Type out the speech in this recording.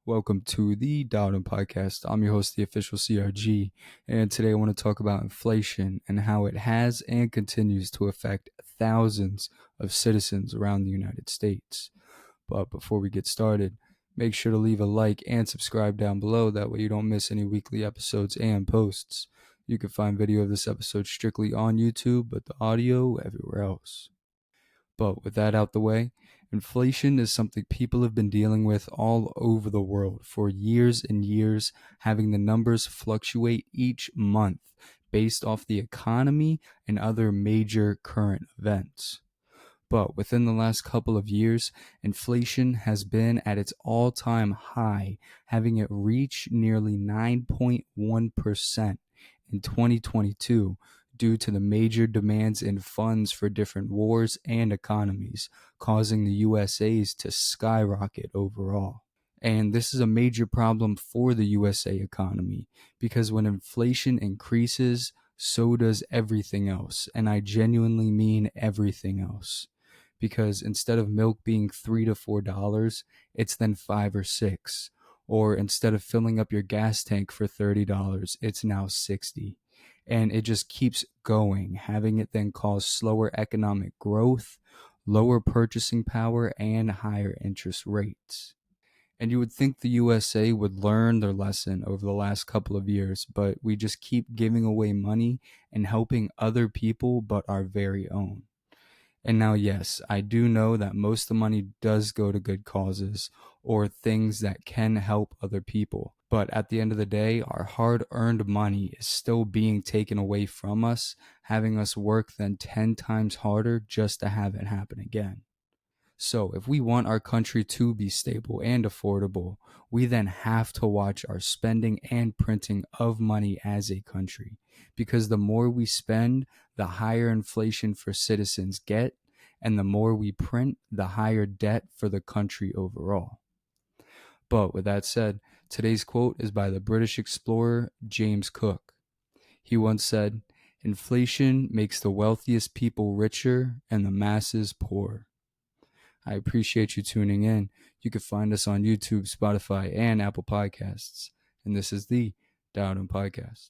Welcome to the Dowden Podcast. I'm your host, the official CRG, and today I want to talk about inflation and how it has and continues to affect thousands of citizens around the United States. But before we get started, make sure to leave a like and subscribe down below. That way you don't miss any weekly episodes and posts. You can find video of this episode strictly on YouTube, but the audio everywhere else. But with that out the way, inflation is something people have been dealing with all over the world for years and years, having the numbers fluctuate each month based off the economy and other major current events. But within the last couple of years, inflation has been at its all-time high, having it reach nearly 9.1% in 2022 due to the major demands in funds for different wars and economies, causing the USA's to skyrocket overall. And this is a major problem for the USA economy because when inflation increases, so does everything else. And I genuinely mean everything else. Because instead of milk being $3 to $4, it's then 5 or 6. Or instead of filling up your gas tank for $30, it's now 60. And it just keeps going, having it then cause slower economic growth, lower purchasing power, and higher interest rates. And you would think the USA would learn their lesson over the last couple of years, but we just keep giving away money and helping other people but our very own. And now, yes, I do know that most of the money does go to good causes or things that can help other people. But at the end of the day, our hard earned money is still being taken away from us, having us work then 10 times harder just to have it happen again. So, if we want our country to be stable and affordable, we then have to watch our spending and printing of money as a country. Because the more we spend, the higher inflation for citizens get, and the more we print, the higher debt for the country overall. But with that said, today's quote is by the British explorer James Cook. He once said, "Inflation makes the wealthiest people richer and the masses poor." I appreciate you tuning in. You can find us on YouTube, Spotify, and Apple Podcasts. And this is the Dowden Podcast.